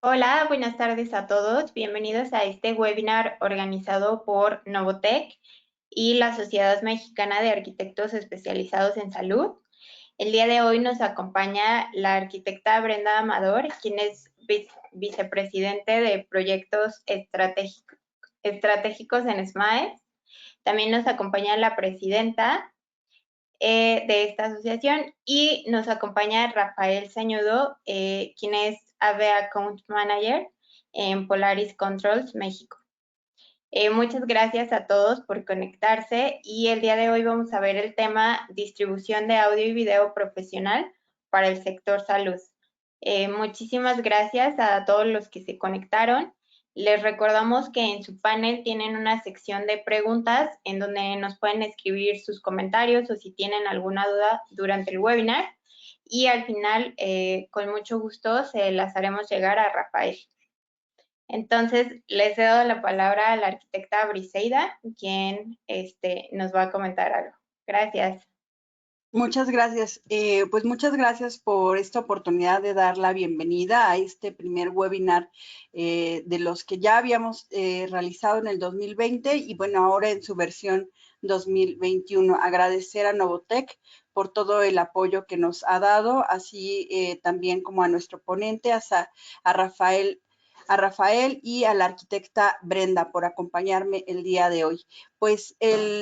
Hola, buenas tardes a todos. Bienvenidos a este webinar organizado por Novotec y la Sociedad Mexicana de Arquitectos Especializados en Salud. El día de hoy nos acompaña la arquitecta Brenda Amador, quien es vicepresidente de proyectos estratégicos en SMAES. También nos acompaña la presidenta de esta asociación y nos acompaña Rafael Sañudo, quien es AV Account Manager en Polaris Controls México. Muchas gracias a todos por conectarse y el día de hoy vamos a ver el tema distribución de audio y video profesional para el sector salud. Muchísimas gracias a todos los que se conectaron. Les recordamos que en su panel tienen una sección de preguntas en donde nos pueden escribir sus comentarios o si tienen alguna duda durante el webinar. Y al final, con mucho gusto, se las haremos llegar a Rafael. Entonces, les cedo la palabra a la arquitecta Briseida, quien nos va a comentar algo. Gracias. Muchas gracias. Pues muchas gracias por esta oportunidad de dar la bienvenida a este primer webinar de los que ya habíamos realizado en el 2020 y bueno, ahora en su versión 2021. Agradecer a Novotec por todo el apoyo que nos ha dado, así también como a nuestro ponente, a Rafael y a la arquitecta Brenda por acompañarme el día de hoy. Pues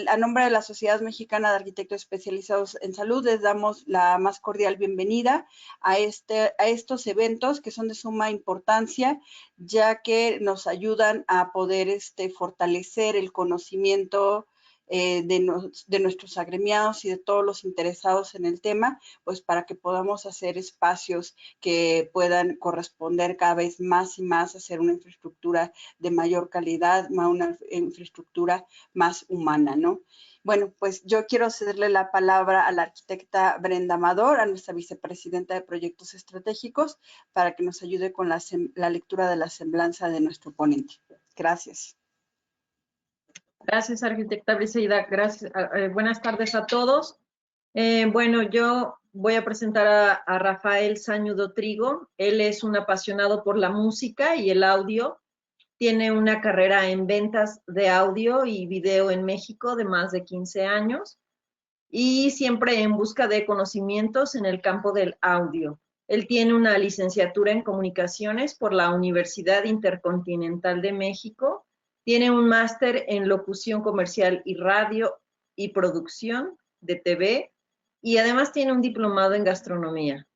a nombre de la Sociedad Mexicana de Arquitectos Especializados en Salud les damos la más cordial bienvenida a estos eventos que son de suma importancia, ya que nos ayudan a poder fortalecer el conocimiento de nuestros agremiados y de todos los interesados en el tema, pues para que podamos hacer espacios que puedan corresponder cada vez más y más a hacer una infraestructura de mayor calidad, una infraestructura más humana, ¿no? Bueno, pues yo quiero cederle la palabra a la arquitecta Brenda Amador, a nuestra vicepresidenta de proyectos estratégicos, para que nos ayude con la lectura de la semblanza de nuestro ponente. Gracias. Gracias, arquitecta Briseida. Gracias. Buenas tardes a todos. Bueno, yo voy a presentar a Rafael Sañudo Trigo. Él es un apasionado por la música y el audio. Tiene una carrera en ventas de audio y video en México de más de 15 años y siempre en busca de conocimientos en el campo del audio. Él tiene una licenciatura en comunicaciones por la Universidad Intercontinental de México. Tiene un máster en locución comercial y radio y producción de TV y además tiene un diplomado en gastronomía.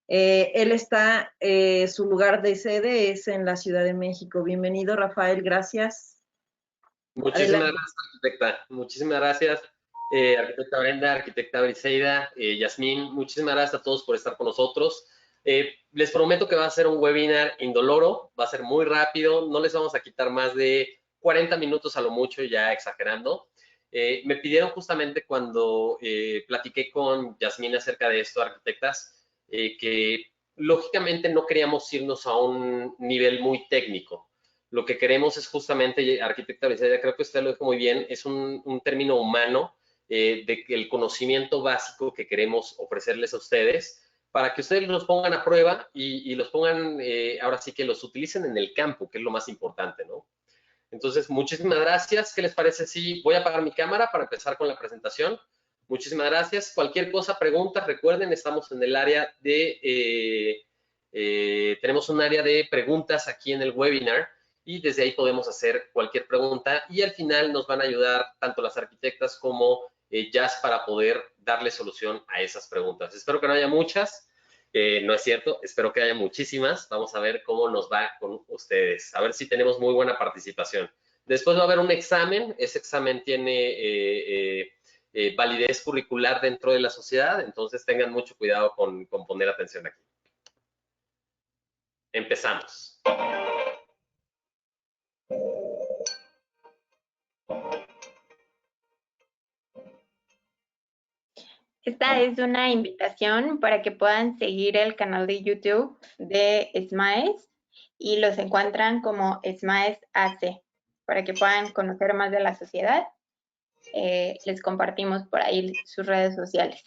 Su lugar de sede es en la Ciudad de México. Bienvenido, Rafael, gracias. Muchísimas gracias, arquitecta. Muchísimas gracias, arquitecta Brenda, arquitecta Briseida, Yasmín. Muchísimas gracias a todos por estar con nosotros. Les prometo que va a ser un webinar indoloro, va a ser muy rápido, no les vamos a quitar más de 40 minutos a lo mucho, ya exagerando. Me pidieron justamente cuando platiqué con Yasmín acerca de esto, arquitectas, que lógicamente no queríamos irnos a un nivel muy técnico. Lo que queremos es justamente, arquitecta Briseida, creo que usted lo dijo muy bien, es un término humano de el conocimiento básico que queremos ofrecerles a ustedes para que ustedes los pongan a prueba y los pongan, ahora sí que los utilicen en el campo, que es lo más importante, ¿no? Entonces, muchísimas gracias. ¿Qué les parece si voy a apagar mi cámara para empezar con la presentación? Muchísimas gracias. Cualquier cosa, preguntas, recuerden, estamos en el área de, tenemos un área de preguntas aquí en el webinar y desde ahí podemos hacer cualquier pregunta y al final nos van a ayudar tanto las arquitectas como Jazz para poder darle solución a esas preguntas. Espero que no haya muchas. No es cierto, espero que haya muchísimas. Vamos a ver cómo nos va con ustedes, a ver si tenemos muy buena participación. Después va a haber un examen, ese examen tiene validez curricular dentro de la sociedad, entonces tengan mucho cuidado con poner atención aquí. Empezamos. Esta es una invitación para que puedan seguir el canal de YouTube de SMAES y los encuentran como SMAES AC para que puedan conocer más de la sociedad. Les compartimos por ahí sus redes sociales.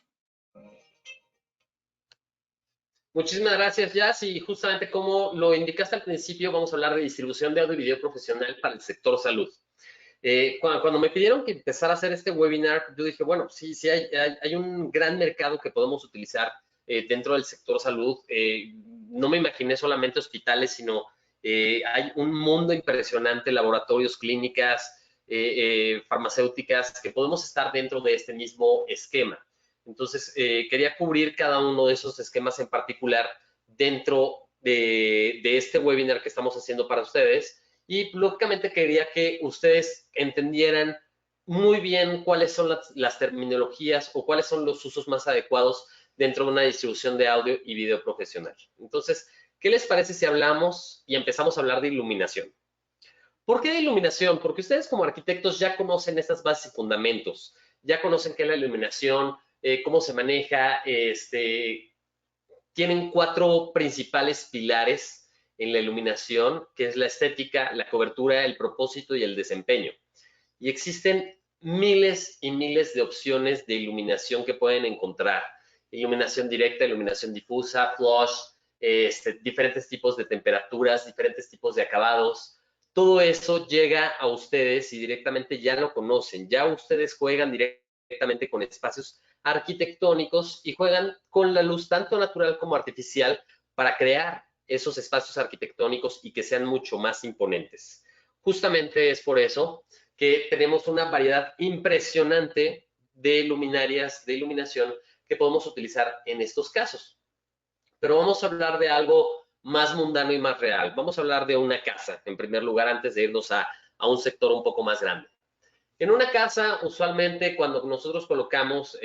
Muchísimas gracias, Jazz. Y justamente como lo indicaste al principio, vamos a hablar de distribución de audio y video profesional para el sector salud. Cuando me pidieron que empezara a hacer este webinar, yo dije, bueno, sí, hay un gran mercado que podemos utilizar dentro del sector salud. No me imaginé solamente hospitales, sino hay un mundo impresionante, laboratorios, clínicas, farmacéuticas, que podemos estar dentro de este mismo esquema. Entonces, quería cubrir cada uno de esos esquemas en particular dentro de este webinar que estamos haciendo para ustedes. Y lógicamente quería que ustedes entendieran muy bien cuáles son las terminologías o cuáles son los usos más adecuados dentro de una distribución de audio y video profesional. Entonces, ¿qué les parece si hablamos y empezamos a hablar de iluminación? ¿Por qué de iluminación? Porque ustedes como arquitectos ya conocen estas bases y fundamentos, ya conocen qué es la iluminación, cómo se maneja, tienen 4 principales pilares en la iluminación, que es la estética, la cobertura, el propósito y el desempeño. Y existen miles y miles de opciones de iluminación que pueden encontrar. Iluminación directa, iluminación difusa, flush, diferentes tipos de temperaturas, diferentes tipos de acabados. Todo eso llega a ustedes y directamente ya lo conocen. Ya ustedes juegan directamente con espacios arquitectónicos y juegan con la luz tanto natural como artificial para crear esos espacios arquitectónicos y que sean mucho más imponentes. Justamente es por eso que tenemos una variedad impresionante de luminarias, de iluminación que podemos utilizar en estos casos. Pero vamos a hablar de algo más mundano y más real. Vamos a hablar de una casa, en primer lugar, antes de irnos a un sector un poco más grande. En una casa, usualmente, cuando nosotros colocamos,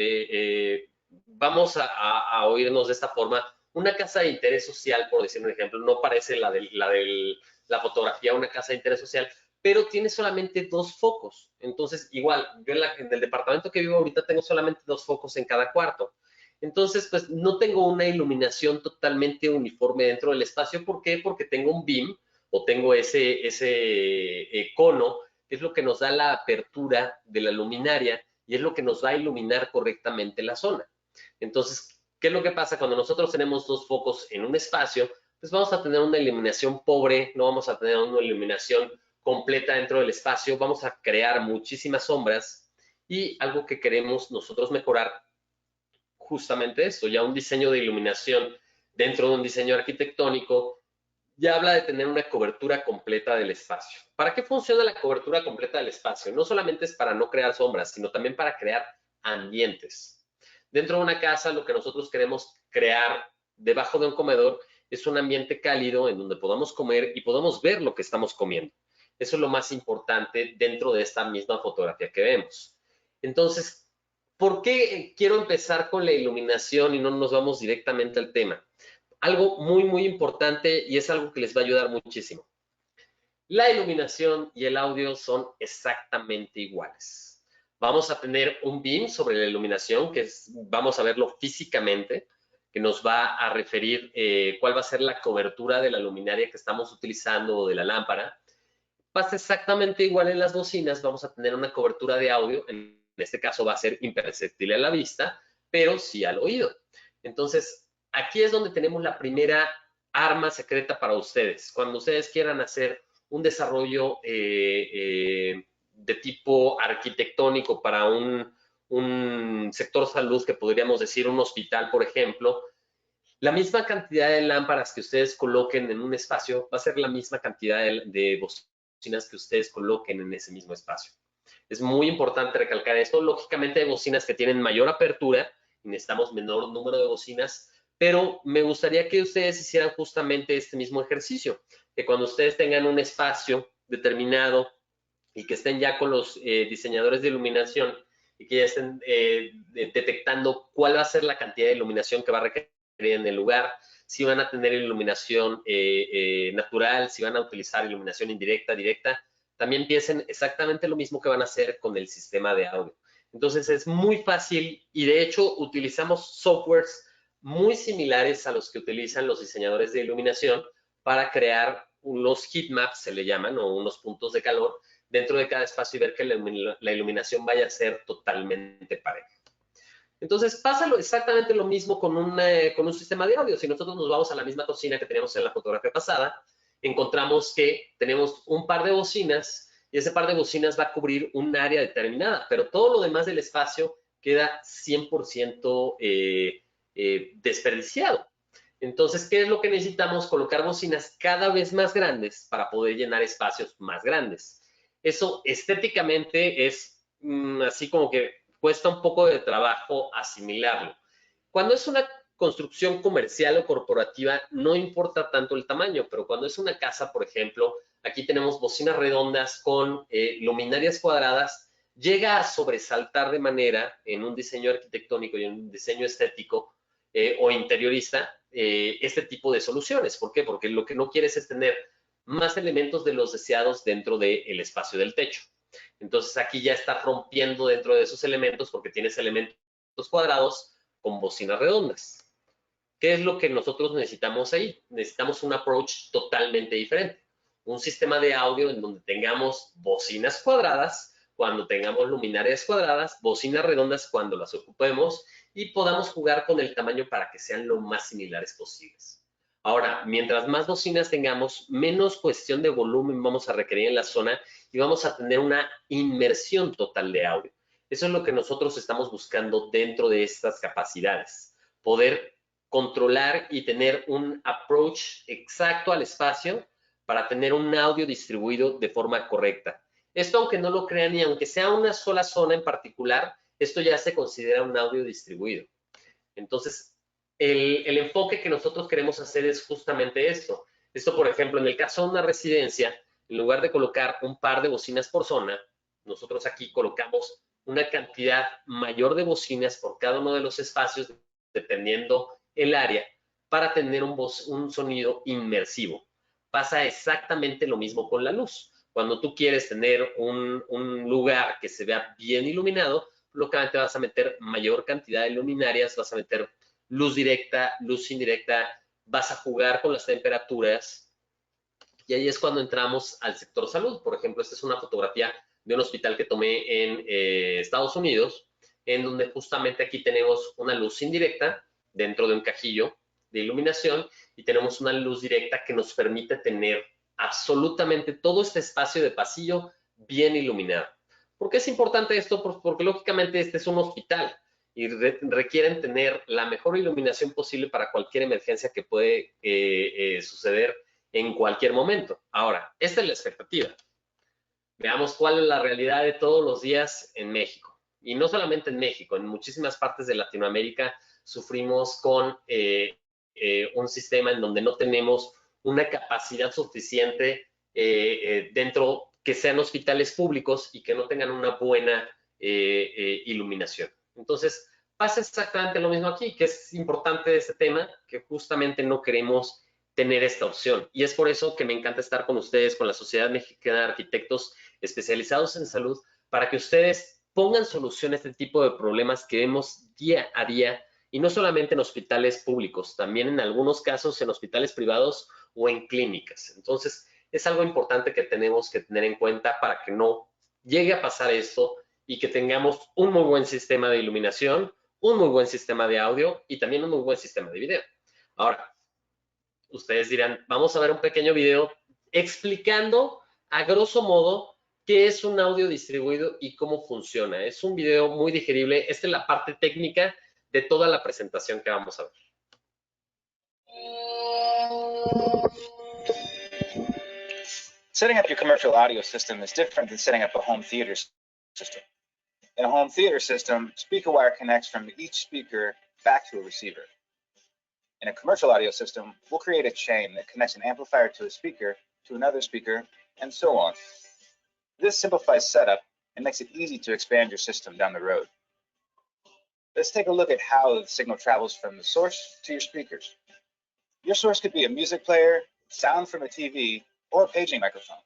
vamos a oírnos de esta forma, una casa de interés social, por decir un ejemplo, no parece la fotografía una casa de interés social, pero tiene solamente 2 focos. Entonces, igual, yo en el departamento que vivo ahorita tengo solamente 2 focos en cada cuarto. Entonces, pues no tengo una iluminación totalmente uniforme dentro del espacio. ¿Por qué? Porque tengo un beam o tengo ese cono, que es lo que nos da la apertura de la luminaria y es lo que nos va a iluminar correctamente la zona. Entonces, ¿qué es lo que pasa cuando nosotros tenemos 2 focos en un espacio? Pues vamos a tener una iluminación pobre, no vamos a tener una iluminación completa dentro del espacio, vamos a crear muchísimas sombras y algo que queremos nosotros mejorar justamente esto, ya un diseño de iluminación dentro de un diseño arquitectónico ya habla de tener una cobertura completa del espacio. ¿Para qué funciona la cobertura completa del espacio? No solamente es para no crear sombras, sino también para crear ambientes. Dentro de una casa, lo que nosotros queremos crear debajo de un comedor es un ambiente cálido en donde podamos comer y podamos ver lo que estamos comiendo. Eso es lo más importante dentro de esta misma fotografía que vemos. Entonces, ¿por qué quiero empezar con la iluminación y no nos vamos directamente al tema? Algo muy, muy importante y es algo que les va a ayudar muchísimo. La iluminación y el audio son exactamente iguales. Vamos a tener un beam sobre la iluminación, vamos a verlo físicamente, que nos va a referir cuál va a ser la cobertura de la luminaria que estamos utilizando o de la lámpara. Pasa exactamente igual en las bocinas, vamos a tener una cobertura de audio, en este caso va a ser imperceptible a la vista, pero sí al oído. Entonces, aquí es donde tenemos la primera arma secreta para ustedes. Cuando ustedes quieran hacer un desarrollo de tipo arquitectónico para un sector salud, que podríamos decir un hospital, por ejemplo, la misma cantidad de lámparas que ustedes coloquen en un espacio va a ser la misma cantidad de bocinas que ustedes coloquen en ese mismo espacio. Es muy importante recalcar esto. Lógicamente hay bocinas que tienen mayor apertura y necesitamos menor número de bocinas, pero me gustaría que ustedes hicieran justamente este mismo ejercicio, que cuando ustedes tengan un espacio determinado y que estén ya con los diseñadores de iluminación y que ya estén detectando cuál va a ser la cantidad de iluminación que va a requerir en el lugar, si van a tener iluminación natural, si van a utilizar iluminación indirecta, directa, también piensen exactamente lo mismo que van a hacer con el sistema de audio. Entonces es muy fácil y de hecho utilizamos softwares muy similares a los que utilizan los diseñadores de iluminación para crear unos heat maps, se le llaman, o unos puntos de calor dentro de cada espacio y ver que la iluminación vaya a ser totalmente pareja. Entonces pasa exactamente lo mismo con un sistema de audio. Si nosotros nos vamos a la misma cocina que teníamos en la fotografía pasada, encontramos que tenemos un par de bocinas y ese par de bocinas va a cubrir un área determinada, pero todo lo demás del espacio queda 100% desperdiciado. Entonces, ¿qué es lo que necesitamos? Colocar bocinas cada vez más grandes para poder llenar espacios más grandes. Eso estéticamente es así como que cuesta un poco de trabajo asimilarlo. Cuando es una construcción comercial o corporativa, no importa tanto el tamaño, pero cuando es una casa, por ejemplo, aquí tenemos bocinas redondas con luminarias cuadradas, llega a sobresaltar de manera en un diseño arquitectónico y en un diseño estético o interiorista este tipo de soluciones. ¿Por qué? Porque lo que no quieres es tener más elementos de los deseados dentro del espacio del techo. Entonces aquí ya está rompiendo dentro de esos elementos porque tienes elementos cuadrados con bocinas redondas. ¿Qué es lo que nosotros necesitamos ahí? Necesitamos un approach totalmente diferente. Un sistema de audio en donde tengamos bocinas cuadradas, cuando tengamos luminarias cuadradas, bocinas redondas cuando las ocupemos y podamos jugar con el tamaño para que sean lo más similares posibles. Ahora, mientras más bocinas tengamos, menos cuestión de volumen vamos a requerir en la zona y vamos a tener una inmersión total de audio. Eso es lo que nosotros estamos buscando dentro de estas capacidades. Poder controlar y tener un approach exacto al espacio para tener un audio distribuido de forma correcta. Esto, aunque no lo crean y aunque sea una sola zona en particular, esto ya se considera un audio distribuido. Entonces, el enfoque que nosotros queremos hacer es justamente esto. Esto, por ejemplo, en el caso de una residencia, en lugar de colocar un par de bocinas por zona, nosotros aquí colocamos una cantidad mayor de bocinas por cada uno de los espacios, dependiendo el área, para tener un sonido inmersivo. Pasa exactamente lo mismo con la luz. Cuando tú quieres tener un lugar que se vea bien iluminado, lógicamente vas a meter mayor cantidad de luminarias, vas a meter luz directa, luz indirecta, vas a jugar con las temperaturas y ahí es cuando entramos al sector salud. Por ejemplo, esta es una fotografía de un hospital que tomé en Estados Unidos, en donde justamente aquí tenemos una luz indirecta dentro de un cajillo de iluminación y tenemos una luz directa que nos permite tener absolutamente todo este espacio de pasillo bien iluminado. ¿Por qué es importante esto? Porque lógicamente este es un hospital y requieren tener la mejor iluminación posible para cualquier emergencia que puede suceder en cualquier momento. Ahora, esta es la expectativa. Veamos cuál es la realidad de todos los días en México. Y no solamente en México, en muchísimas partes de Latinoamérica sufrimos con un sistema en donde no tenemos una capacidad suficiente dentro que sean hospitales públicos y que no tengan una buena iluminación. Entonces, pasa exactamente lo mismo aquí, que es importante de este tema, que justamente no queremos tener esta opción. Y es por eso que me encanta estar con ustedes, con la Sociedad Mexicana de Arquitectos especializados en salud, para que ustedes pongan solución a este tipo de problemas que vemos día a día, y no solamente en hospitales públicos, también en algunos casos en hospitales privados o en clínicas. Entonces, es algo importante que tenemos que tener en cuenta para que no llegue a pasar esto y que tengamos un muy buen sistema de iluminación, un muy buen sistema de audio y también un muy buen sistema de video. Ahora, ustedes dirán, vamos a ver un pequeño video explicando a grosso modo qué es un audio distribuido y cómo funciona. Es un video muy digerible. Esta es la parte técnica de toda la presentación que vamos a ver. Setting up your commercial audio system is different than setting up a home theater system. In a home theater system, speaker wire connects from each speaker back to a receiver. In a commercial audio system, we'll create a chain that connects an amplifier to a speaker, to another speaker, and so on. This simplifies setup and makes it easy to expand your system down the road. Let's take a look at how the signal travels from the source to your speakers. Your source could be a music player, sound from a TV, or a paging microphone.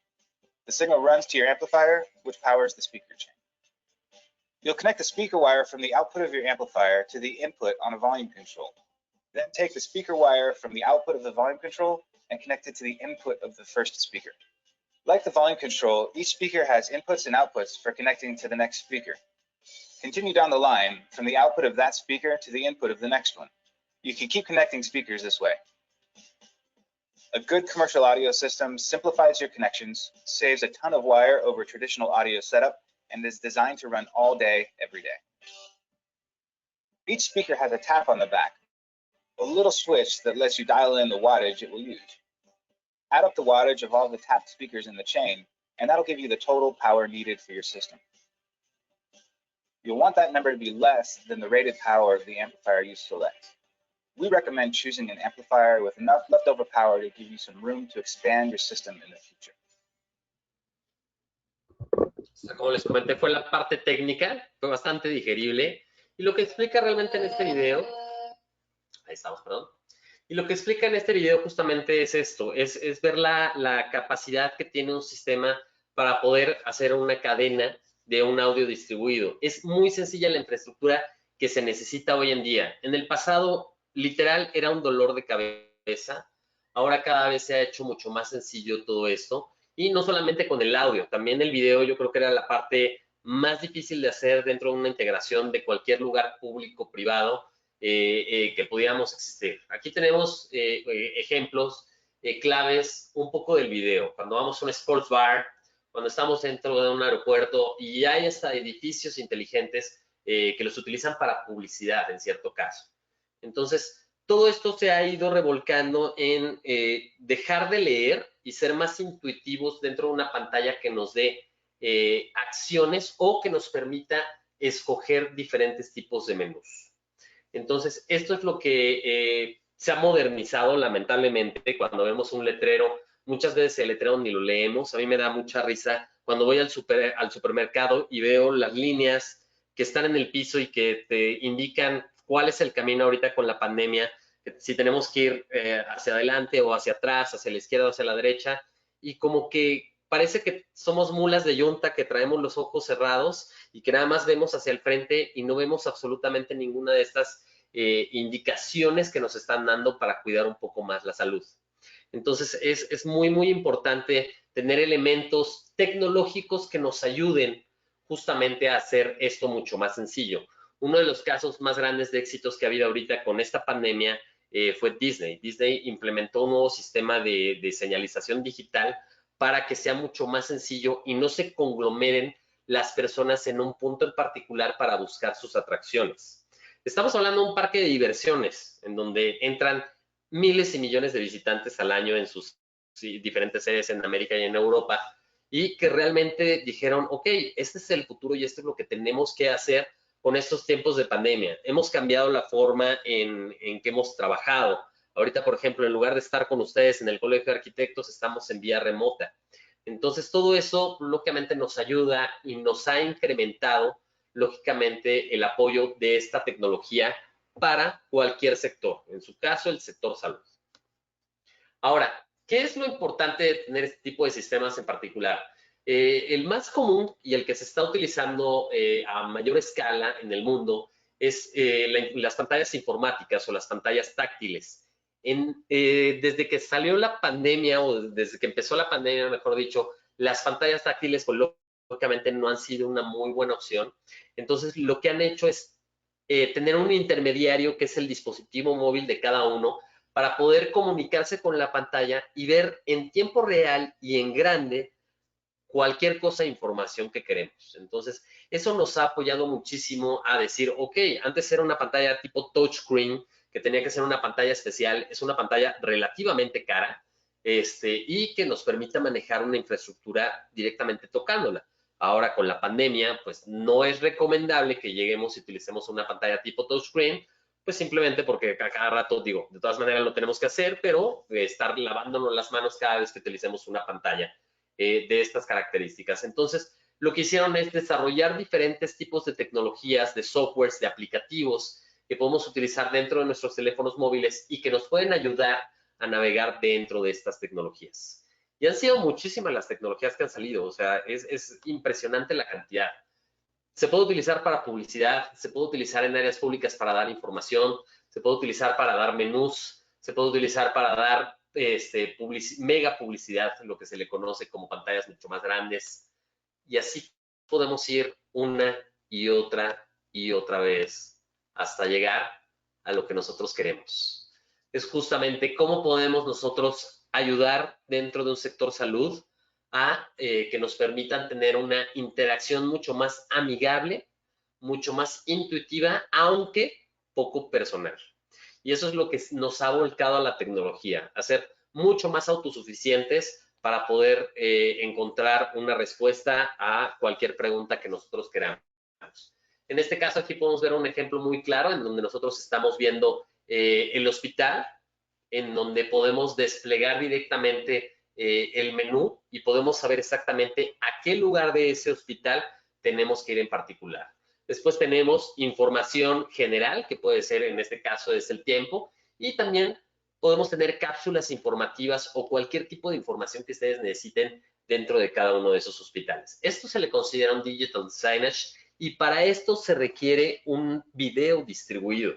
The signal runs to your amplifier, which powers the speaker chain. You'll connect the speaker wire from the output of your amplifier to the input on a volume control. Then take the speaker wire from the output of the volume control and connect it to the input of the first speaker. Like the volume control, each speaker has inputs and outputs for connecting to the next speaker. Continue down the line from the output of that speaker to the input of the next one. You can keep connecting speakers this way. A good commercial audio system simplifies your connections, saves a ton of wire over traditional audio setup, and is designed to run all day, every day. Each speaker has a tap on the back, a little switch that lets you dial in the wattage it will use. Add up the wattage of all the tapped speakers in the chain, and that'll give you the total power needed for your system. You'll want that number to be less than the rated power of the amplifier you select. We recommend choosing an amplifier with enough leftover power to give you some room to expand your system in the future. Como les comenté, fue la parte técnica, fue bastante digerible. Y lo que explica realmente en este video, ahí estamos, perdón. Y lo que explica en este video justamente es esto, es ver la capacidad que tiene un sistema para poder hacer una cadena de un audio distribuido. Es muy sencilla la infraestructura que se necesita hoy en día. En el pasado, literal, era un dolor de cabeza. Ahora cada vez se ha hecho mucho más sencillo todo esto. Y no solamente con el audio, también el video yo creo que era la parte más difícil de hacer dentro de una integración de cualquier lugar público, privado, que pudiéramos existir. Aquí tenemos ejemplos claves un poco del video. Cuando vamos a un sports bar, cuando estamos dentro de un aeropuerto y hay hasta edificios inteligentes que los utilizan para publicidad en cierto caso. Entonces, todo esto se ha ido revolcando en dejar de leer y ser más intuitivos dentro de una pantalla que nos dé acciones o que nos permita escoger diferentes tipos de menús. Entonces, esto es lo que se ha modernizado lamentablemente cuando vemos un letrero. Muchas veces el letrero ni lo leemos. A mí me da mucha risa cuando voy al supermercado y veo las líneas que están en el piso y que te indican cuál es el camino ahorita con la pandemia, si tenemos que ir hacia adelante o hacia atrás, hacia la izquierda o hacia la derecha, y como que parece que somos mulas de yunta que traemos los ojos cerrados y que nada más vemos hacia el frente y no vemos absolutamente ninguna de estas indicaciones que nos están dando para cuidar un poco más la salud. Entonces, es muy, muy importante tener elementos tecnológicos que nos ayuden justamente a hacer esto mucho más sencillo. Uno de los casos más grandes de éxitos que ha habido ahorita con esta pandemia fue Disney. Disney implementó un nuevo sistema de señalización digital para que sea mucho más sencillo y no se conglomeren las personas en un punto en particular para buscar sus atracciones. Estamos hablando de un parque de diversiones en donde entran miles y millones de visitantes al año en sus diferentes sedes en América y en Europa, y que realmente dijeron, ok, este es el futuro y esto es lo que tenemos que hacer con estos tiempos de pandemia. Hemos cambiado la forma en que hemos trabajado. Ahorita, por ejemplo, en lugar de estar con ustedes en el Colegio de Arquitectos, estamos en vía remota. Entonces, todo eso, lógicamente, nos ayuda y nos ha incrementado, lógicamente, el apoyo de esta tecnología para cualquier sector, en su caso, el sector salud. Ahora, ¿qué es lo importante de tener este tipo de sistemas en particular? El más común y el que se está utilizando a mayor escala en el mundo es las pantallas informáticas o las pantallas táctiles. Desde que salió la pandemia o desde que empezó la pandemia, mejor dicho, las pantallas táctiles pues, lógicamente no han sido una muy buena opción. Entonces, lo que han hecho es tener un intermediario que es el dispositivo móvil de cada uno para poder comunicarse con la pantalla y ver en tiempo real y en grande cualquier cosa, información que queremos. Entonces, eso nos ha apoyado muchísimo a decir, ok, antes era una pantalla tipo touchscreen, que tenía que ser una pantalla especial, es una pantalla relativamente cara, y que nos permita manejar una infraestructura directamente tocándola. Ahora, con la pandemia, pues no es recomendable que lleguemos y utilicemos una pantalla tipo touchscreen, pues simplemente porque a cada rato, digo, de todas maneras lo tenemos que hacer, pero estar lavándonos las manos cada vez que utilicemos una pantalla de estas características. Entonces, lo que hicieron es desarrollar diferentes tipos de tecnologías, de softwares, de aplicativos que podemos utilizar dentro de nuestros teléfonos móviles y que nos pueden ayudar a navegar dentro de estas tecnologías. Y han sido muchísimas las tecnologías que han salido, o sea, es impresionante la cantidad. Se puede utilizar para publicidad, se puede utilizar en áreas públicas para dar información, se puede utilizar para dar menús, se puede utilizar para dar mega publicidad, lo que se le conoce como pantallas mucho más grandes. Y así podemos ir una y otra y otra vez hasta llegar a lo que nosotros queremos. Es justamente cómo podemos nosotros ayudar dentro de un sector salud a que nos permitan tener una interacción mucho más amigable, mucho más intuitiva, aunque poco personal. Y eso es lo que nos ha volcado a la tecnología, a ser mucho más autosuficientes para poder encontrar una respuesta a cualquier pregunta que nosotros queramos. En este caso aquí podemos ver un ejemplo muy claro en donde nosotros estamos viendo el hospital, en donde podemos desplegar directamente el menú y podemos saber exactamente a qué lugar de ese hospital tenemos que ir en particular. Después tenemos información general, que puede ser, en este caso, es el tiempo, y también podemos tener cápsulas informativas o cualquier tipo de información que ustedes necesiten dentro de cada uno de esos hospitales. Esto se le considera un digital signage y para esto se requiere un video distribuido.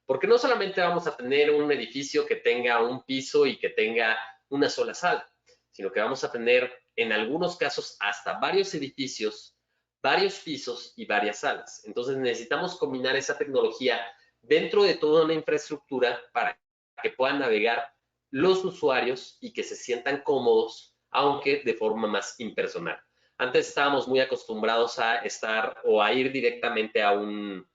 Porque no solamente vamos a tener un edificio que tenga un piso y que tenga una sola sala, sino que vamos a tener en algunos casos hasta varios edificios, varios pisos y varias salas. Entonces necesitamos combinar esa tecnología dentro de toda una infraestructura para que puedan navegar los usuarios y que se sientan cómodos, aunque de forma más impersonal. Antes estábamos muy acostumbrados a estar o a ir directamente a un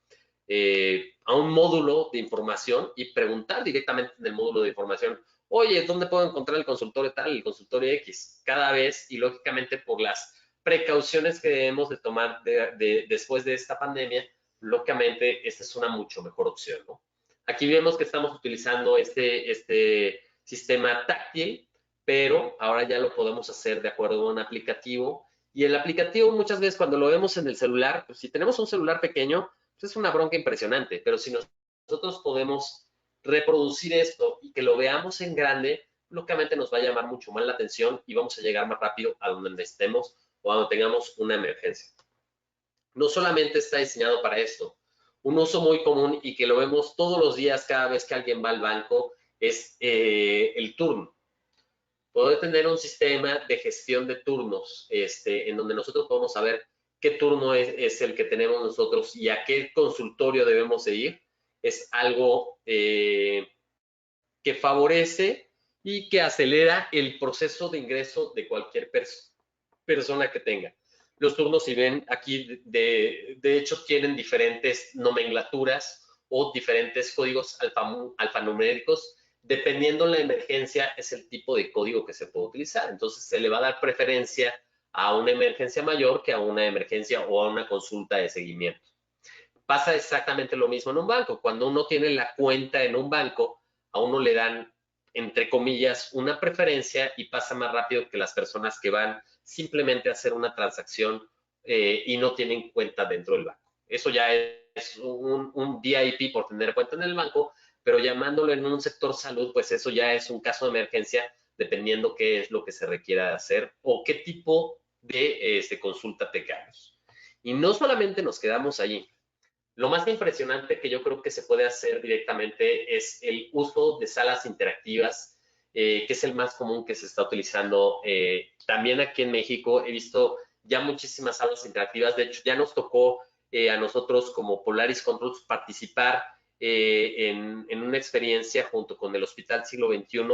módulo de información y preguntar directamente en el módulo de información, oye, ¿dónde puedo encontrar el consultorio tal, el consultorio X? Cada vez, y lógicamente por las precauciones que debemos de tomar después de esta pandemia, lógicamente esta es una mucho mejor opción, ¿no? Aquí vemos que estamos utilizando este sistema táctil, pero ahora ya lo podemos hacer de acuerdo a un aplicativo. Y el aplicativo muchas veces cuando lo vemos en el celular, pues si tenemos un celular pequeño, pues es una bronca impresionante, pero si nosotros podemos reproducir esto y que lo veamos en grande, lógicamente nos va a llamar mucho más la atención y vamos a llegar más rápido a donde estemos o a donde tengamos una emergencia. No solamente está diseñado para esto, un uso muy común y que lo vemos todos los días cada vez que alguien va al banco es el turno. Poder tener un sistema de gestión de turnos en donde nosotros podemos saber qué turno es el que tenemos nosotros y a qué consultorio debemos de ir, es algo que favorece y que acelera el proceso de ingreso de cualquier persona que tenga. Los turnos, si ven aquí, de hecho tienen diferentes nomenclaturas o diferentes códigos alfanuméricos. Dependiendo la emergencia, es el tipo de código que se puede utilizar. Entonces, se le va a dar preferencia a una emergencia mayor que a una emergencia o a una consulta de seguimiento. Pasa exactamente lo mismo en un banco. Cuando uno tiene la cuenta en un banco, a uno le dan, entre comillas, una preferencia y pasa más rápido que las personas que van simplemente a hacer una transacción y no tienen cuenta dentro del banco. Eso ya es un VIP por tener cuenta en el banco, pero llamándolo en un sector salud, pues eso ya es un caso de emergencia, dependiendo qué es lo que se requiera hacer o qué tipo de consulta tengamos. Y no solamente nos quedamos allí. Lo más impresionante que yo creo que se puede hacer directamente es el uso de salas interactivas, que es el más común que se está utilizando. También aquí en México he visto ya muchísimas salas interactivas. De hecho, ya nos tocó a nosotros como Polaris Controls participar en una experiencia junto con el Hospital Siglo XXI,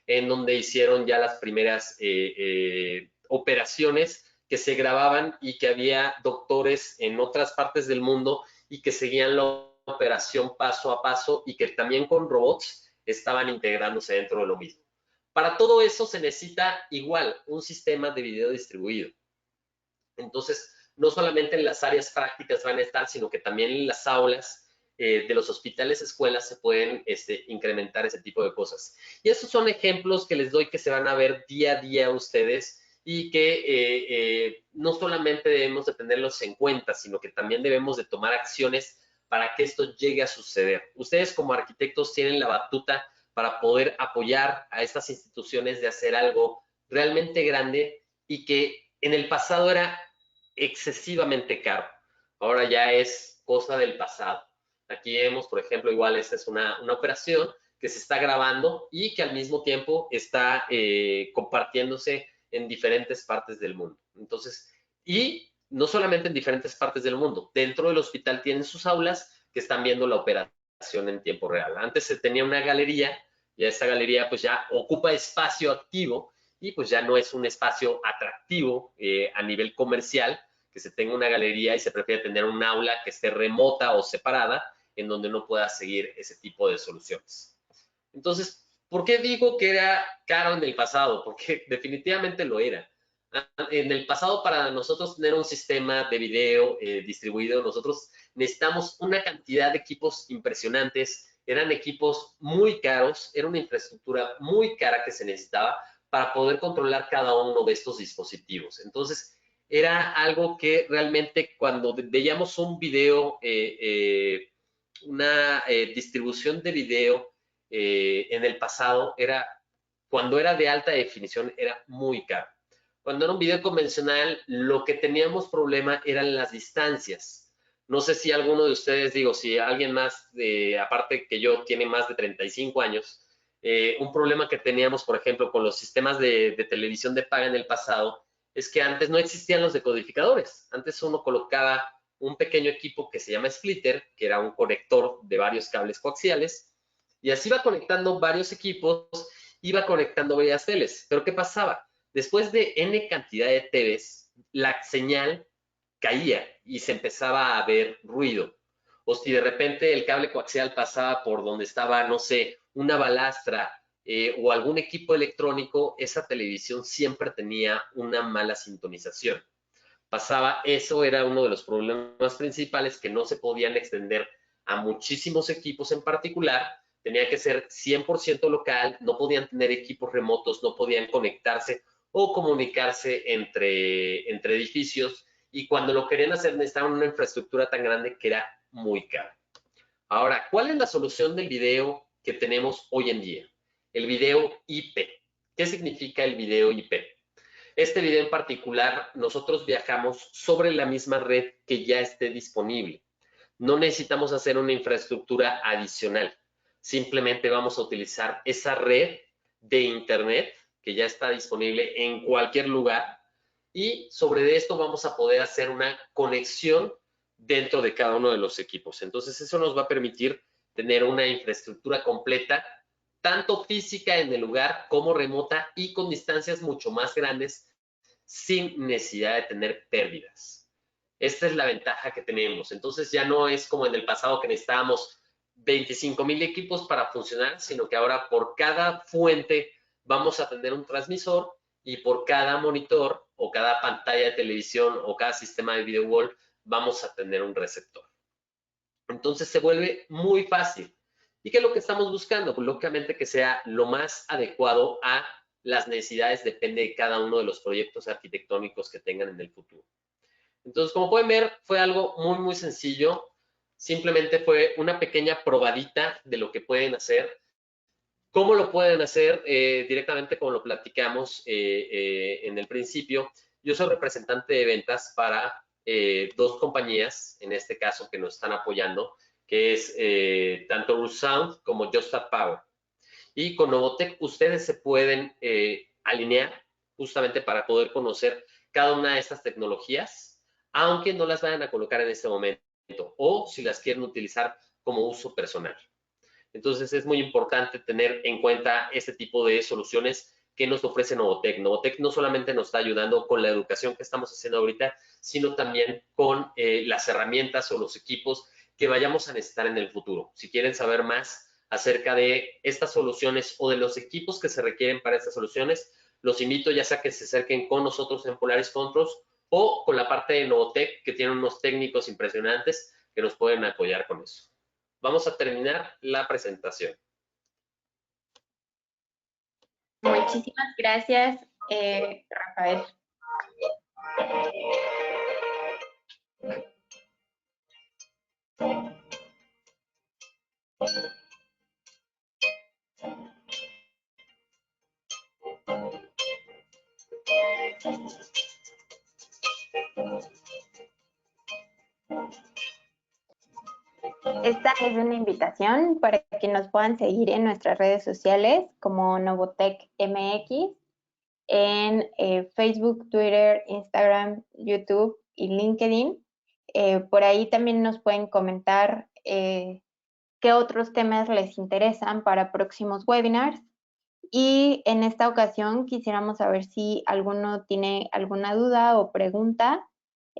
en donde hicieron ya las primeras operaciones que se grababan y que había doctores en otras partes del mundo y que seguían la operación paso a paso y que también con robots estaban integrándose dentro de lo mismo. Para todo eso se necesita igual un sistema de video distribuido. Entonces, no solamente en las áreas prácticas van a estar, sino que también en las aulas de los hospitales, escuelas, se pueden incrementar ese tipo de cosas. Y esos son ejemplos que les doy que se van a ver día a día ustedes y que no solamente debemos de tenerlos en cuenta, sino que también debemos de tomar acciones para que esto llegue a suceder. Ustedes como arquitectos tienen la batuta para poder apoyar a estas instituciones de hacer algo realmente grande y que en el pasado era excesivamente caro. Ahora ya es cosa del pasado. Aquí vemos, por ejemplo, igual esta es una operación que se está grabando y que al mismo tiempo está compartiéndose en diferentes partes del mundo. Entonces, y no solamente en diferentes partes del mundo, dentro del hospital tienen sus aulas que están viendo la operación en tiempo real. Antes se tenía una galería y esa galería pues ya ocupa espacio activo y pues ya no es un espacio atractivo a nivel comercial, que se tenga una galería y se prefiere tener un aula que esté remota o separada en donde no pueda seguir ese tipo de soluciones. Entonces, ¿por qué digo que era caro en el pasado? Porque definitivamente lo era. En el pasado, para nosotros tener un sistema de video distribuido, nosotros necesitamos una cantidad de equipos impresionantes. Eran equipos muy caros, era una infraestructura muy cara que se necesitaba para poder controlar cada uno de estos dispositivos. Entonces, era algo que realmente cuando veíamos un video, una distribución de video en el pasado, cuando era de alta definición, era muy caro. Cuando era un video convencional, lo que teníamos problema eran las distancias. No sé si alguno de ustedes, si alguien más, aparte que yo, tiene más de 35 años, un problema que teníamos, por ejemplo, con los sistemas de televisión de paga en el pasado, es que antes no existían los decodificadores. Antes uno colocaba un pequeño equipo que se llama splitter, que era un conector de varios cables coaxiales, y así iba conectando varios equipos, iba conectando varias teles. Pero ¿qué pasaba? Después de N cantidad de TVs, la señal caía y se empezaba a ver ruido. O si de repente el cable coaxial pasaba por donde estaba, no sé, una balastra o algún equipo electrónico, esa televisión siempre tenía una mala sintonización. Pasaba, eso era uno de los problemas principales, que no se podían extender a muchísimos equipos en particular, tenía que ser 100% local, no podían tener equipos remotos, no podían conectarse o comunicarse entre edificios, y cuando lo querían hacer necesitaban una infraestructura tan grande que era muy cara. Ahora, ¿cuál es la solución del video que tenemos hoy en día? El video IP. ¿Qué significa el video IP? Este video en particular, nosotros viajamos sobre la misma red que ya esté disponible. No necesitamos hacer una infraestructura adicional. Simplemente vamos a utilizar esa red de internet que ya está disponible en cualquier lugar, y sobre esto vamos a poder hacer una conexión dentro de cada uno de los equipos. Entonces, eso nos va a permitir tener una infraestructura completa, tanto física en el lugar como remota, y con distancias mucho más grandes, sin necesidad de tener pérdidas. Esta es la ventaja que tenemos. Entonces, ya no es como en el pasado que necesitábamos 25,000 equipos para funcionar, sino que ahora por cada fuente vamos a tener un transmisor, y por cada monitor o cada pantalla de televisión o cada sistema de video wall vamos a tener un receptor. Entonces se vuelve muy fácil. ¿Y qué es lo que estamos buscando? Pues lógicamente que sea lo más adecuado a las necesidades, depende de cada uno de los proyectos arquitectónicos que tengan en el futuro. Entonces, como pueden ver, fue algo muy, muy sencillo. Simplemente fue una pequeña probadita de lo que pueden hacer. ¿Cómo lo pueden hacer? Directamente, como lo platicamos en el principio. Yo soy representante de ventas para dos compañías, en este caso, que nos están apoyando, que es tanto RootSound como Just Power. Y con Novotec ustedes se pueden alinear justamente para poder conocer cada una de estas tecnologías, aunque no las vayan a colocar en este momento, o si las quieren utilizar como uso personal. Entonces es muy importante tener en cuenta este tipo de soluciones que nos ofrece Novotec. Novotec no solamente nos está ayudando con la educación que estamos haciendo ahorita, sino también con las herramientas o los equipos que vayamos a necesitar en el futuro. Si quieren saber más acerca de estas soluciones o de los equipos que se requieren para estas soluciones, los invito ya sea que se acerquen con nosotros en Polaris Controls o con la parte de Novotec, que tiene unos técnicos impresionantes que nos pueden apoyar con eso. Vamos a terminar la presentación. Muchísimas gracias, Rafael. Esta es una invitación para que nos puedan seguir en nuestras redes sociales como Novotec MX, en Facebook, Twitter, Instagram, YouTube y LinkedIn. Por ahí también nos pueden comentar qué otros temas les interesan para próximos webinars. Y en esta ocasión quisiéramos saber si alguno tiene alguna duda o pregunta.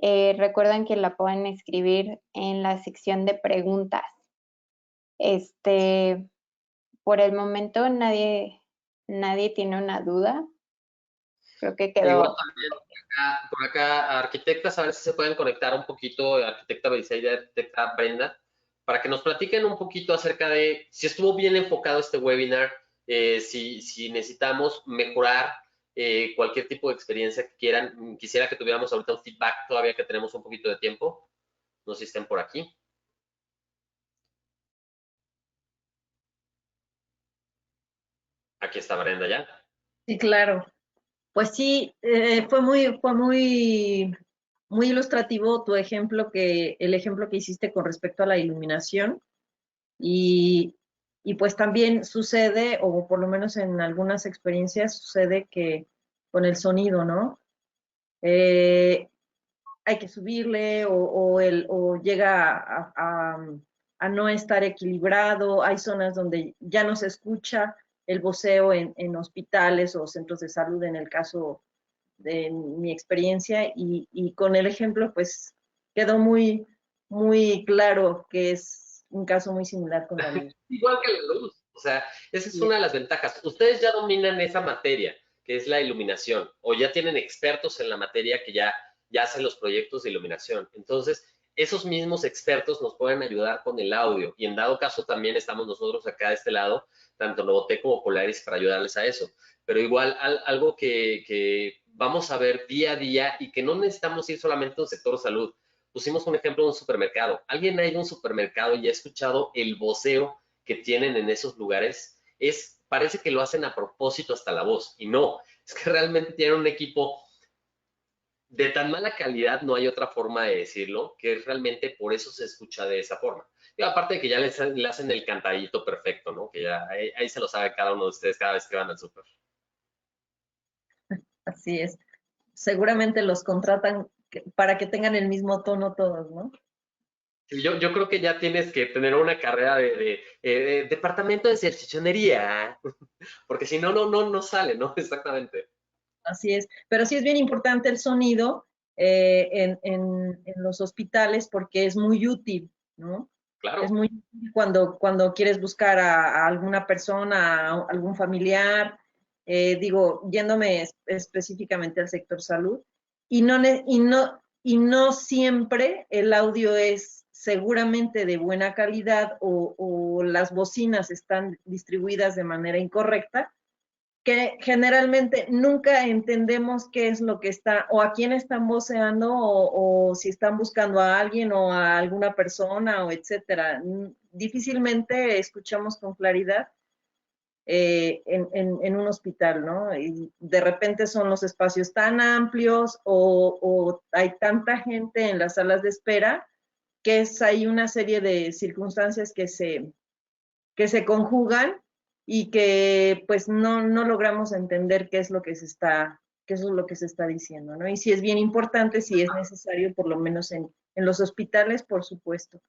Recuerden que la pueden escribir en la sección de preguntas. Por el momento nadie tiene una duda. Creo que quedó. Igual también por acá, arquitectas, a ver si se pueden conectar un poquito, arquitecta Briseida, arquitecta Brenda, para que nos platiquen un poquito acerca de si estuvo bien enfocado este webinar, si necesitamos mejorar cualquier tipo de experiencia que quieran. Quisiera que tuviéramos ahorita un feedback, todavía que tenemos un poquito de tiempo. No sé si estén por aquí. Aquí está Brenda ya. Sí, claro. Pues sí, fue muy ilustrativo tu ejemplo, el ejemplo que hiciste con respecto a la iluminación. Y pues también sucede, o por lo menos en algunas experiencias sucede que con el sonido, ¿no? Hay que subirle o llega a no estar equilibrado. Hay zonas donde ya no se escucha el voceo en hospitales o centros de salud, en el caso de mi experiencia, y con el ejemplo pues quedó muy claro que es un caso muy similar con la luz. Igual que la luz, o sea, esa es una de las ventajas. Ustedes ya dominan esa materia, que es la iluminación, o ya tienen expertos en la materia que ya hacen los proyectos de iluminación. Entonces, esos mismos expertos nos pueden ayudar con el audio, y en dado caso también estamos nosotros acá de este lado, tanto Novotec como Polaris, para ayudarles a eso. Pero igual, algo que vamos a ver día a día y que no necesitamos ir solamente a un sector salud. Pusimos un ejemplo de un supermercado. ¿Alguien ha ido a un supermercado y ha escuchado el voceo que tienen en esos lugares? Parece que lo hacen a propósito hasta la voz, y no, es que realmente tienen un equipo de tan mala calidad, no hay otra forma de decirlo, que realmente por eso se escucha de esa forma. Y aparte de que ya le hacen el cantadito perfecto, ¿no? Que ya ahí se lo sabe cada uno de ustedes cada vez que van al súper. Así es. Seguramente los contratan para que tengan el mismo tono todos, ¿no? Yo creo que ya tienes que tener una carrera de departamento de salchichonería, porque si no, no sale, ¿no? Exactamente. Así es. Pero sí es bien importante el sonido en los hospitales porque es muy útil, ¿no? Claro. Es muy útil cuando quieres buscar a alguna persona, a algún familiar, yéndome específicamente al sector salud, y no siempre el audio es seguramente de buena calidad o las bocinas están distribuidas de manera incorrecta, que generalmente nunca entendemos qué es lo que está, o a quién están voceando, o si están buscando a alguien o a alguna persona, o etcétera. Difícilmente escuchamos con claridad en un hospital, ¿no? Y de repente son los espacios tan amplios o hay tanta gente en las salas de espera que hay una serie de circunstancias que se conjugan y que pues no logramos entender qué es lo que se está diciendo, ¿no? Y si es bien importante, si es necesario, por lo menos en los hospitales, por supuesto.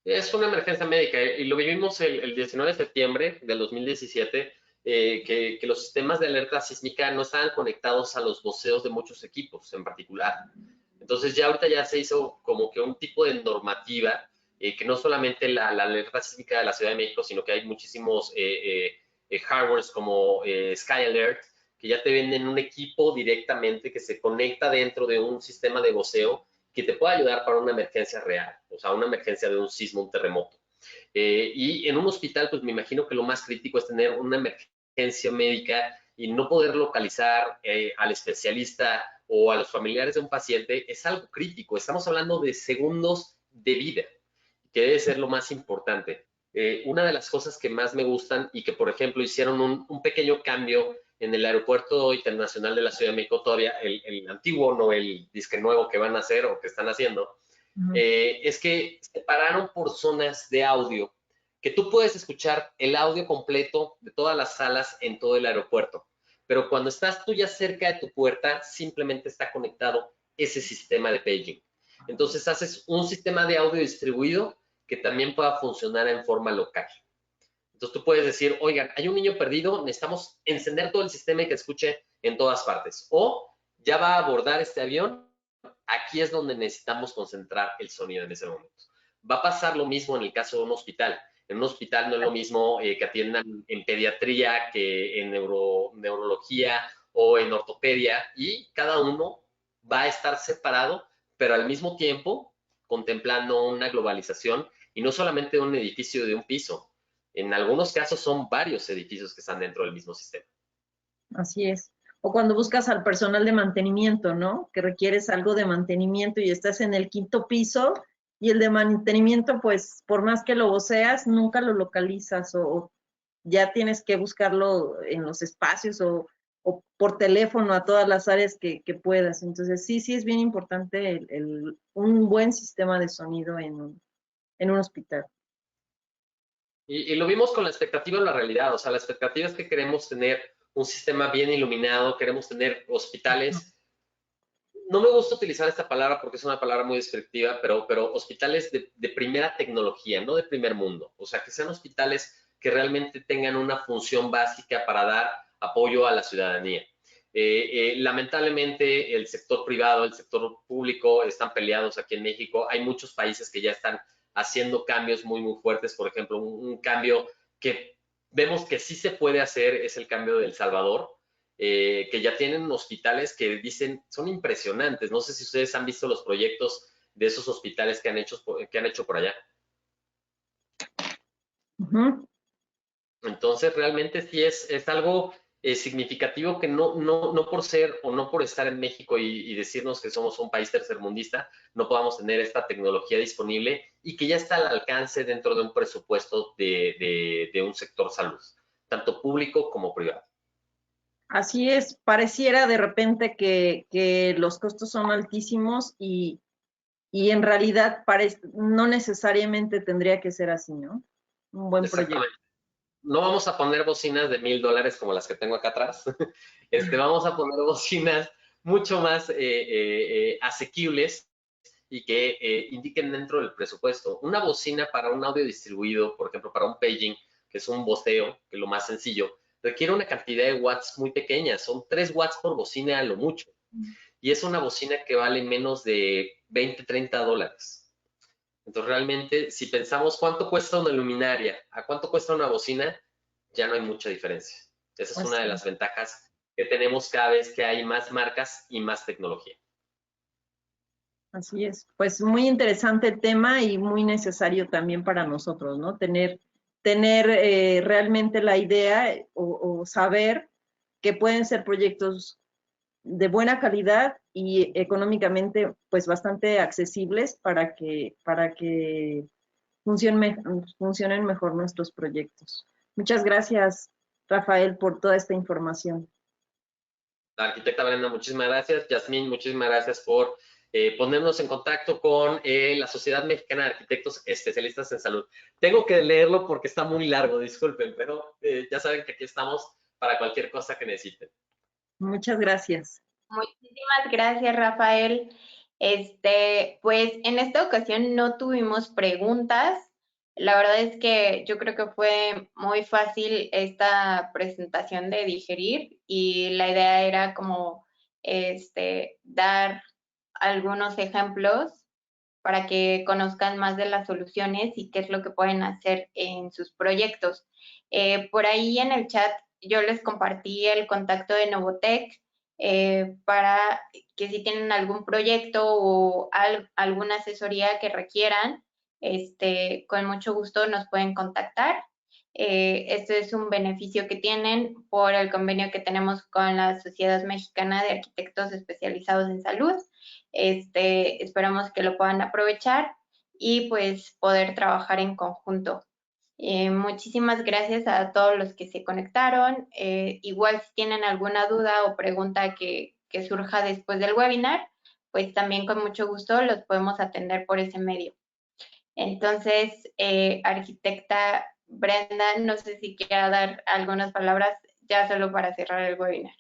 Es una emergencia médica y lo vivimos el 19 de septiembre del 2017, que los sistemas de alerta sísmica no estaban conectados a los voceos de muchos equipos en particular. Entonces ya ahorita ya se hizo como que un tipo de normativa, que no solamente la alerta sísmica de la Ciudad de México, sino que hay muchísimos hardwares como Sky Alert, que ya te venden un equipo directamente que se conecta dentro de un sistema de voceo que te puede ayudar para una emergencia real, o sea, una emergencia de un sismo, un terremoto. Y en un hospital, pues me imagino que lo más crítico es tener una emergencia médica y no poder localizar al especialista o a los familiares de un paciente es algo crítico. Estamos hablando de segundos de vida, que debe ser lo más importante. Una de las cosas que más me gustan y que, por ejemplo, hicieron un pequeño cambio en el Aeropuerto Internacional de la Ciudad de México, todavía el antiguo, no el disque nuevo que van a hacer o que están haciendo, es que separaron por zonas de audio, que tú puedes escuchar el audio completo de todas las salas en todo el aeropuerto, pero cuando estás tú ya cerca de tu puerta, simplemente está conectado ese sistema de paging. Entonces haces un sistema de audio distribuido que también pueda funcionar en forma local. Entonces tú puedes decir, oigan, hay un niño perdido, necesitamos encender todo el sistema y que escuche en todas partes. O ya va a abordar este avión, aquí es donde necesitamos concentrar el sonido en ese momento. Va a pasar lo mismo en el caso de un hospital. En un hospital no es lo mismo que atiendan en pediatría que en neurología o en ortopedia, y cada uno va a estar separado, pero al mismo tiempo contemplando una globalización, y no solamente un edificio de un piso. En algunos casos son varios edificios que están dentro del mismo sistema. Así es. O cuando buscas al personal de mantenimiento, ¿no? Que requieres algo de mantenimiento y estás en el 5º piso y el de mantenimiento, pues, por más que lo voceas, nunca lo localizas o ya tienes que buscarlo en los espacios o por teléfono a todas las áreas que puedas. Entonces, sí es bien importante un buen sistema de sonido en un hospital. Y lo vimos con la expectativa o la realidad. O sea, la expectativa es que queremos tener un sistema bien iluminado, queremos tener hospitales. No me gusta utilizar esta palabra porque es una palabra muy descriptiva, pero hospitales de primera tecnología, no de primer mundo. O sea, que sean hospitales que realmente tengan una función básica para dar apoyo a la ciudadanía. Lamentablemente, el sector privado, el sector público están peleados aquí en México. Hay muchos países que ya están haciendo cambios muy, muy fuertes. Por ejemplo, un cambio que vemos que sí se puede hacer es el cambio de El Salvador, que ya tienen hospitales que dicen, son impresionantes. No sé si ustedes han visto los proyectos de esos hospitales que han hecho por allá. Uh-huh. Entonces, realmente sí es algo significativo que no por ser o no por estar en México y decirnos que somos un país tercermundista, no podamos tener esta tecnología disponible y que ya está al alcance dentro de un presupuesto de un sector salud, tanto público como privado. Así es, pareciera de repente que los costos son altísimos y en realidad no necesariamente tendría que ser así, ¿no? Un buen proyecto. No vamos a poner bocinas de $1000 como las que tengo acá atrás. Vamos a poner bocinas mucho más asequibles y que indiquen dentro del presupuesto. Una bocina para un audio distribuido, por ejemplo, para un paging, que es un voceo, que es lo más sencillo, requiere una cantidad de watts muy pequeña. Son 3 watts por bocina a lo mucho. Y es una bocina que vale menos de $20-30. Entonces, realmente, si pensamos cuánto cuesta una luminaria, a cuánto cuesta una bocina, ya no hay mucha diferencia. Esa es una de las ventajas que tenemos cada vez que hay más marcas y más tecnología. Así es. Pues muy interesante el tema y muy necesario también para nosotros, ¿no? Tener realmente la idea o saber que pueden ser proyectos de buena calidad y económicamente pues bastante accesibles para que funcionen mejor nuestros proyectos. Muchas gracias, Rafael, por toda esta información. La arquitecta Brenda, muchísimas gracias. Yasmín, muchísimas gracias por ponernos en contacto con la Sociedad Mexicana de Arquitectos Especialistas en Salud. Tengo que leerlo porque está muy largo, disculpen, pero ya saben que aquí estamos para cualquier cosa que necesiten. Muchas gracias. Muchísimas gracias, Rafael. Pues en esta ocasión no tuvimos preguntas. La verdad es que yo creo que fue muy fácil esta presentación de digerir y la idea era como dar algunos ejemplos para que conozcan más de las soluciones y qué es lo que pueden hacer en sus proyectos. Por ahí en el chat yo les compartí el contacto de Novotec para que si tienen algún proyecto o alguna asesoría que requieran, con mucho gusto nos pueden contactar. Este es un beneficio que tienen por el convenio que tenemos con la Sociedad Mexicana de Arquitectos Especializados en Salud. Esperamos que lo puedan aprovechar y pues poder trabajar en conjunto. Muchísimas gracias a todos los que se conectaron. Igual si tienen alguna duda o pregunta que surja después del webinar, pues también con mucho gusto los podemos atender por ese medio. Entonces, arquitecta Brenda, no sé si quiera dar algunas palabras ya solo para cerrar el webinar.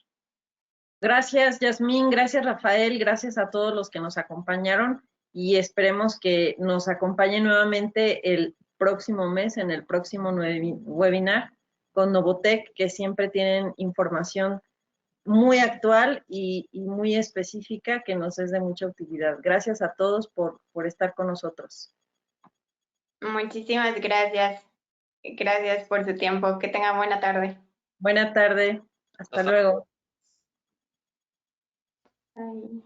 Gracias, Yasmín, gracias, Rafael, gracias a todos los que nos acompañaron y esperemos que nos acompañen nuevamente el próximo mes en el próximo webinar con Novotec, que siempre tienen información muy actual y muy específica que nos es de mucha utilidad. Gracias a todos por estar con nosotros. Muchísimas gracias. Gracias por su tiempo. Que tengan buena tarde. Buena tarde. Hasta luego. Ay.